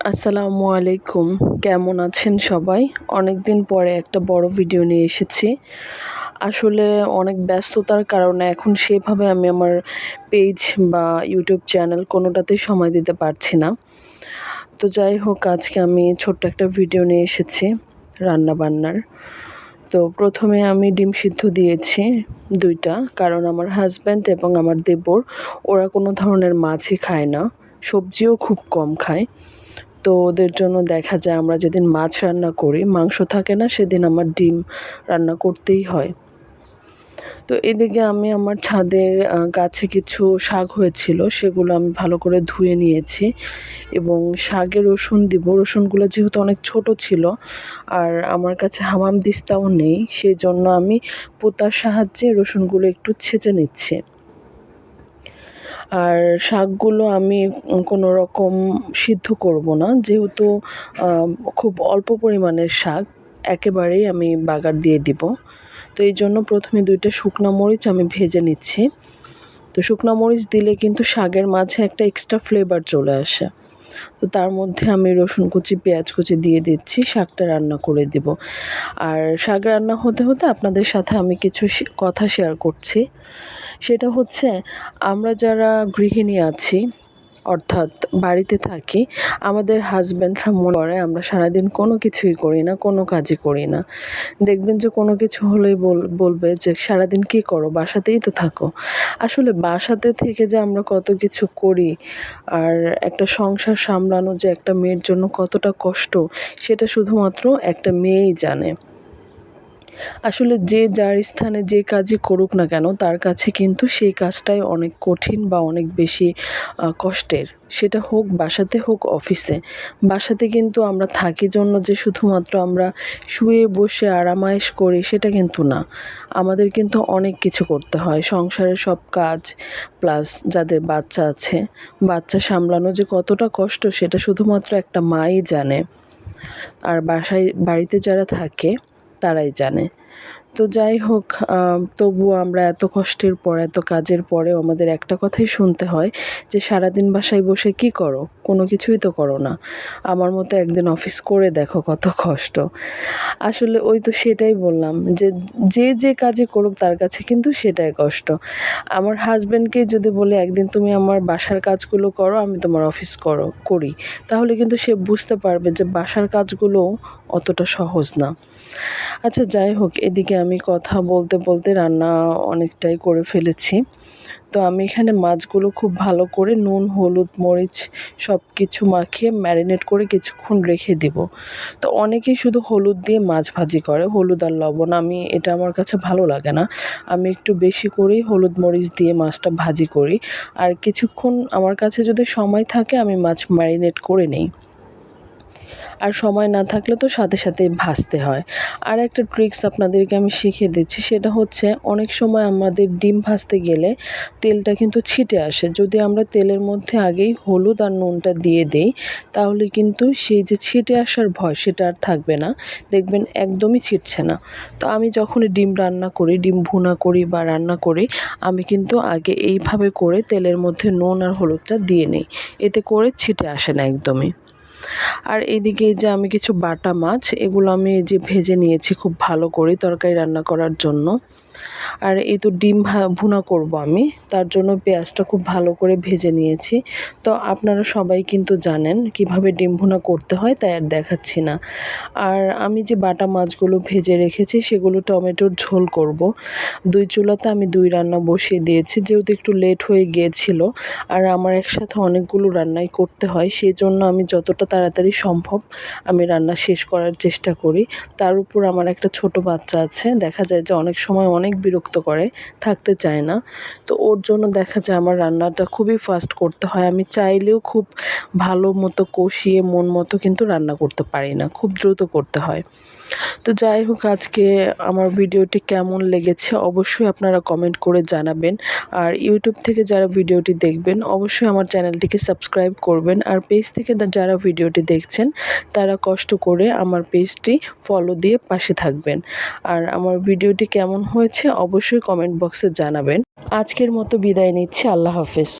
আসসালামু আলাইকুম। কেমন আছেন সবাই? অনেকদিন পরে একটা বড় ভিডিও নিয়ে এসেছি। আসলে অনেক ব্যস্ততার কারণে এখন সেভাবে আমি আমার পেজ বা ইউটিউব চ্যানেল কোনোটাতেই সময় দিতে পারছি না। তো যাই হোক, আজকে আমি ছোট্ট একটা ভিডিও নিয়ে এসেছি রান্নাবান্নার। তো প্রথমে আমি ডিম সিদ্ধ দিয়েছি ২ টা, কারণ আমার হাসব্যান্ড এবং আমার দেবর ওরা কোনো ধরনের মাছই খায় না, সবজিও খুব কম খায়। তো ওদের জন্য দেখা যায় আমরা যেদিন মাছ রান্না করি, মাংস থাকে না, সেদিন আমার ডিম রান্না করতেই হয়। তো এদিকে আমি আমার ছাদের গাছে কিছু শাক হয়েছিল, সেগুলো আমি ভালো করে ধুয়ে নিয়েছি এবং শাকে রসুন দিব। রসুনগুলো যেহেতু অনেক ছোট ছিল আর আমার কাছে হামাম দিস্তাও নেই, সেজন্য আমি পুতার সাহায্যে রসুনগুলো একটু ছেঁচে নিচ্ছি। আর শাকগুলো আমি কোনো রকম সিদ্ধ করব না, যেহেতু খুব অল্প পরিমাণের শাক, একেবারেই আমি বাগার দিয়ে দিব। তো এই জন্য প্রথমে ২ টা শুকনা মরিচ আমি ভেজে নিচ্ছি। তো শুকনা মরিচ দিলে কিন্তু শাকের মাঝে একটা এক্সট্রা ফ্লেভার চলে আসে। তো তার মধ্যে আমি রসুন কুচি, পেঁয়াজ কুচি দিয়ে দিচ্ছি, শাকটা রান্না করে দিব। আর শাক রান্না হতে হতে আপনাদের সাথে আমি কিছু কথা শেয়ার করছি। সেটা হচ্ছে, আমরা যারা গৃহিণী আছি, অর্থাৎ বাড়িতে থাকি, আমাদের হাসব্যান্ডরা মনে করে আমরা সারাদিন কোনো কিছুই করি না, কোনো কাজই করি না। দেখবেন যে কোনো কিছু হলেই বলবে যে, সারাদিন কী করো? বাসাতেই তো থাকো। আসলে বাসাতে থেকে যে আমরা কত কিছু করি আর একটা সংসার সামলানো যে একটা মেয়ের জন্য কতটা কষ্ট, সেটা শুধুমাত্র একটা মেয়েই জানে। আসলে যে যার স্থানে যে কাজই করুক না কেন, তার কাছে কিন্তু সেই কাজটাই অনেক কঠিন বা অনেক বেশি কষ্টের। সেটা হোক বাসাতে, হোক অফিসে। বাসাতে কিন্তু আমরা থাকি জন্য যে শুধুমাত্র আমরা শুয়ে বসে আরামায়েশ করি, সেটা কিন্তু না। আমাদের কিন্তু অনেক কিছু করতে হয়। সংসারের সব কাজ, প্লাস যাদের বাচ্চা আছে, বাচ্চা সামলানো যে কতটা কষ্ট, সেটা শুধুমাত্র একটা মাই জানে। আর বাড়িতে যারা থাকে তারাই জানে। তো যাই হোক, তবুও আমরা এত কষ্টের পর, এত কাজের পরেও আমাদের একটা কথাই শুনতে হয় যে, সারাদিন বাসায় বসে কী করো? কোনো কিছুই তো করো না। আমার মতো একদিন অফিস করে দেখো কত কষ্ট। আসলে ওই তো সেটাই বললাম যে, যে কাজই করুক তার কাছে কিন্তু সেটাই কষ্ট। আমার হাসব্যান্ডকে যদি বলি, একদিন তুমি আমার বাসার কাজগুলো করো, আমি তোমার অফিস করি, তাহলে কিন্তু সে বুঝতে পারবে যে বাসার কাজগুলোও অতটা সহজ না। আচ্ছা যাই হোক, এদিকে আমি কথা বলতে বলতে রান্না অনেকটাই করে ফেলেছি। তো আমি এখানে মাছগুলো খুব ভালো করে নুন, হলুদ, মরিচ সব কিছু মাখিয়ে ম্যারিনেট করে কিছুক্ষণ রেখে দিব। তো অনেকেই শুধু হলুদ দিয়ে মাছ ভাজি করে, হলুদ আর লবণ। এটা আমার কাছে ভালো লাগে না। আমি একটু বেশি করেই হলুদ মরিচ দিয়ে মাছটা ভাজি করি। আর কিছুক্ষণ আমার কাছে যদি সময় থাকে, আমি মাছ ম্যারিনেট করে নেই। আর সময় না থাকলে তো সাথে সাথেই ভাজতে হয়। আর একটা ট্রিক্স আপনাদেরকে আমি শিখিয়ে দিচ্ছি, সেটা হচ্ছে, অনেক সময় আমাদের ডিম ভাজতে গেলে তেলটা কিন্তু ছিটে আসে। যদি আমরা তেলের মধ্যে আগেই হলুদ আর নুনটা দিয়ে দেই, তাহলে কিন্তু সেই যে ছিটে আসার ভয়, সেটা আর থাকবে না। দেখবেন একদমই ছিটছে না। তো আমি যখনই ডিম রান্না করি, ডিম ভুনা করি বা রান্না করি, আমি কিন্তু আগে এইভাবে করে তেলের মধ্যে নুন আর হলুদটা দিয়ে নিই। এতে করে ছিটে আসে না একদমই। আর এদিকে যে আমি কিছু বাটা মাছ, এগুলো আমি যে ভেজে নিয়েছি খুব ভালো করে তরকারি রান্না করার জন্য। আর এই তো ডিম ভুনা করব আমি, তার জন্য পেঁয়াজটা খুব ভালো করে ভেজে নিয়েছি। তো আপনারা সবাই কিন্তু জানেন কিভাবে ডিম ভুনা করতে হয়, তাই আর দেখাচ্ছি না। আর আমি যে বাটা মাছগুলো ভেজে রেখেছি, সেগুলো টমেটোর ঝোল করব। ২ চুলাতে আমি ২ রান্না বসিয়ে দিয়েছি, যেহেতু একটু লেট হয়ে গিয়েছিল আর আমার একসাথে অনেকগুলো রান্নাই করতে হয়, সেজন্য আমি যতটা তাড়াতাড়ি সম্ভব আমি রান্না শেষ করার চেষ্টা করি। তার উপর আমার একটা ছোট বাচ্চা আছে, দেখা যায় যে অনেক সময় অনেক বিরক্ত করে, থাকতে চায় না। তো ওর জন্য দেখা যায় আমার রান্নাটা খুবই ফাস্ট করতে হয়। আমি চাইলেও খুব ভালো মতো কষিয়ে মন মতো কিন্তু রান্না করতে পারি না, খুব দ্রুত করতে হয়। তো যাই হোক, আজকে আমার ভিডিওটি কেমন লেগেছে অবশ্যই আপনারা কমেন্ট করে জানাবেন। আর ইউটিউব থেকে যারা ভিডিওটি দেখবেন, অবশ্যই আমার চ্যানেলটিকে সাবস্ক্রাইব করবেন। আর পেজ থেকে যারা ভিডিওটি দেখছেন, তারা কষ্ট করে আমার পেজটি ফলো দিয়ে পাশে থাকবেন। আর আমার ভিডিওটি কেমন হয়েছে অবশ্যই কমেন্ট বক্সে জানাবেন। আজকের মতো বিদায় নিচ্ছি। আল্লাহ হাফেজ।